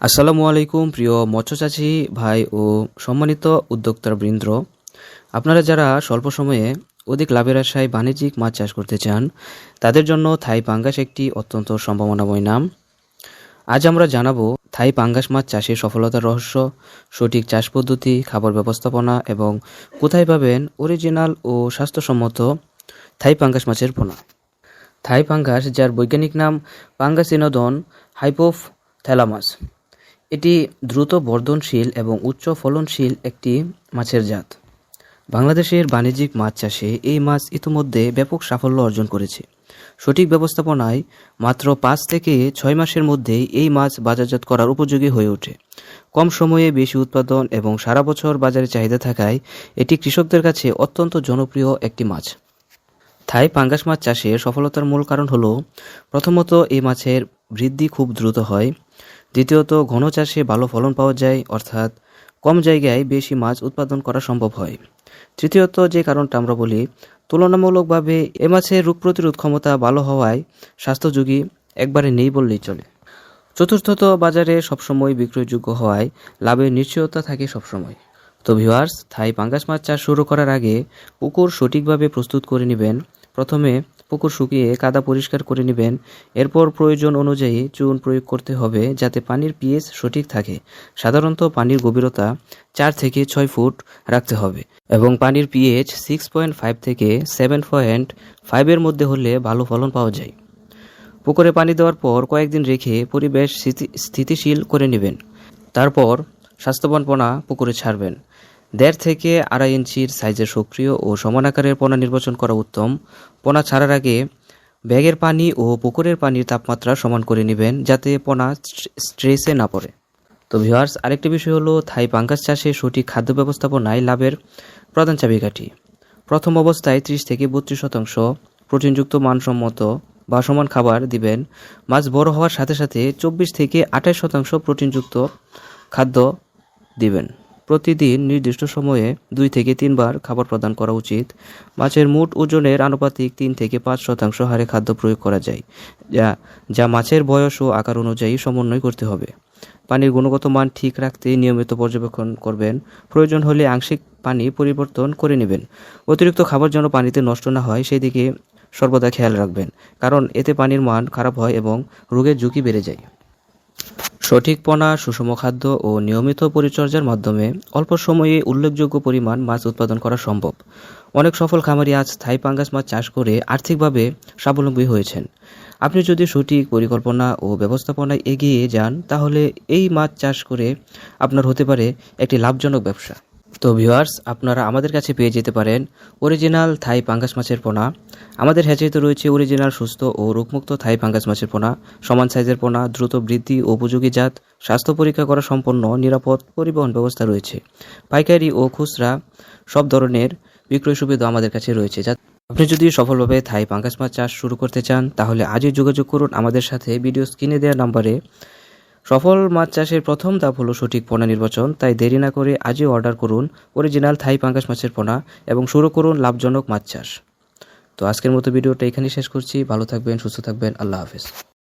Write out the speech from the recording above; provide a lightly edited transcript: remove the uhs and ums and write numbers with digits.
আসসালামু আলাইকুম প্রিয় মৎস্যচাষী ভাই ও সম্মানিত উদ্যোক্তাবৃন্দ, আপনারা যারা স্বল্প সময়ে অধিক লাভের আশায় বাণিজ্যিক মাছ চাষ করতে চান তাদের জন্য থাই পাঙ্গাস একটি অত্যন্ত সম্ভাবনাময় নাম। আজ আমরা জানাবো থাই পাঙ্গাস মাছ চাষের সফলতার রহস্য, সঠিক চাষ পদ্ধতি, খাবার ব্যবস্থাপনা এবং কোথায় পাবেন অরিজিনাল ও স্বাস্থ্যসম্মত থাই পাঙ্গাস মাছের পোনা। থাই পাঙ্গাস, যার বৈজ্ঞানিক নাম পাঙ্গাসিনোডন হাইপোথ্যালামাস, এটি দ্রুত বর্ধনশীল এবং উচ্চ ফলনশীল একটি মাছের জাত। বাংলাদেশের বাণিজ্যিক মাছ চাষে এই মাছ ইতিমধ্যে ব্যাপক সাফল্য অর্জন করেছে। সঠিক ব্যবস্থাপনায় মাত্র 5 থেকে 6 মাসের মধ্যেই এই মাছ বাজারজাত করার উপযোগী হয়ে ওঠে। কম সময়ে বেশি উৎপাদন এবং সারা বছর বাজারে চাহিদা থাকায় এটি কৃষকদের কাছে অত্যন্ত জনপ্রিয় একটি মাছ। থাই পাঙ্গাস মাছ চাষের সফলতার মূল কারণ হলো, প্রথমত এই মাছের বৃদ্ধি খুব দ্রুত হয়। দ্বিতীয়ত, ঘন চাষে ভালো ফলন পাওয়া যায়, অর্থাৎ কম জায়গায় বেশি মাছ উৎপাদন করা সম্ভব হয়। তৃতীয়ত, যে কারণটা আমরা বলি, তুলনামূলকভাবে এ মাছের রোগ প্রতিরোধ ক্ষমতা ভালো হওয়ায় স্বাস্থ্য ঝুঁকি একবারে নেই বললেই চলে। চতুর্থত, বাজারে সবসময় বিক্রয়যোগ্য হওয়ায় লাভের নিশ্চয়তা থাকে সবসময়। তো ভিউয়ার্স, থাই পাঙ্গাস মাছ চাষ শুরু করার আগে পুকুর সঠিকভাবে প্রস্তুত করে নেবেন। প্রথমে পুকুর শুকিয়ে কাদা পরিষ্কার করে নেবেন। এরপর প্রয়োজন অনুযায়ী চুন প্রয়োগ করতে হবে যাতে পানির পিএইচ সঠিক থাকে। সাধারণত পানির গভীরতা 4 থেকে 6 ফুট রাখতে হবে এবং পানির পিএইচ 6.5 থেকে 7.5 এর মধ্যে হলে ভালো ফলন পাওয়া যায়। পুকুরে পানি দেওয়ার পর কয়েকদিন রেখে পরিবেশ স্থিতিশীল করে নেবেন। তারপর স্বাস্থ্যবান পোনা পুকুরে ছাড়বেন। 1.5 থেকে 2.5 ইঞ্চির সাইজের সক্রিয় ও সমান আকারের পোনা নির্বাচন করা উত্তম। পোনা ছাড়ার আগে ব্যাগের পানি ও পুকুরের পানির তাপমাত্রা সমান করে নেবেন যাতে পোনা স্ট্রেসে না পড়ে। তো ভিউয়ার্স, আরেকটি বিষয় হলো, থাই পাঙ্গাস চাষে সঠিক খাদ্য ব্যবস্থাপনায় লাভের প্রধান চাবিকাঠি। প্রথম অবস্থায় 30 থেকে 32% প্রোটিনযুক্ত মানসম্মত বা সমান খাবার দিবেন। মাছ বড় হওয়ার সাথে সাথে 24 থেকে 28% প্রোটিনযুক্ত খাদ্য দিবেন। প্রতিদিন নির্দিষ্ট সময়ে 2 থেকে 3 বার খাবার প্রদান করা উচিত। মাছের মোট ওজনের আনুপাতিক 3 থেকে 5% হারে খাদ্য প্রয়োগ করা যায়, যা মাছের বয়স ও আকার অনুযায়ী সমন্বয় করতে হবে। পানির গুণগত মান ঠিক রাখতে নিয়মিত পর্যবেক্ষণ করবেন। প্রয়োজন হলে আংশিক পানি পরিবর্তন করে নেবেন। অতিরিক্ত খাবার যেন পানিতে নষ্ট না হয় সেদিকে সর্বদা খেয়াল রাখবেন, কারণ এতে পানির মান খারাপ হয় এবং রোগের ঝুঁকি বেড়ে যায়। সঠিক পোনা, সুষম খাদ্য ও নিয়মিত পরিচর্যার মাধ্যমে অল্প সময়ে উল্লেখযোগ্য পরিমাণ মাছ উৎপাদন করা সম্ভব। অনেক সফল খামারি আজ থাই পাঙ্গাস মাছ চাষ করে আর্থিকভাবে স্বাবলম্বী হয়েছেন। আপনি যদি সঠিক পরিকল্পনা ও ব্যবস্থাপনায় এগিয়ে যান তাহলে এই মাছ চাষ করে আপনার হতে পারে একটি লাভজনক ব্যবসা। তো ভিউয়ার্স, আপনারা আমাদের কাছে পেয়ে যেতে পারেন অরিজিনাল থাই পাঙ্গাস মাছের পোনা। আমাদের হ্যাচারিতে রয়েছে অরিজিনাল সুস্থ ও রোগমুক্ত থাই পাঙ্গাস মাছের পোনা, সমান সাইজের পোনা, দ্রুত বৃদ্ধি ও উপযোগী জাত, স্বাস্থ্য পরীক্ষা করা সম্পন্ন নিরাপদ পরিবহন ব্যবস্থা রয়েছে। পাইকারি ও খুচরা সব ধরনের বিক্রয় সুবিধা আমাদের কাছে রয়েছে। আপনি যদি সফলভাবে থাই পাঙ্গাস মাছ চাষ শুরু করতে চান তাহলে আজই যোগাযোগ করুন আমাদের সাথে। ভিডিও স্ক্রিনে দেওয়া নাম্বারে। সফল মাছ চাষের প্রথম ধাপ হলো সঠিক পোনা নির্বাচন, তাই দেরি না করে আজই অর্ডার করুন অরিজিনাল থাই পাঙ্গাস মাছের পোনা এবং শুরু করুন লাভজনক মাছ চাষ। তো আজকের মতো ভিডিওটা এখানেই শেষ করছি। ভালো থাকবেন, সুস্থ থাকবেন। আল্লাহ হাফেজ।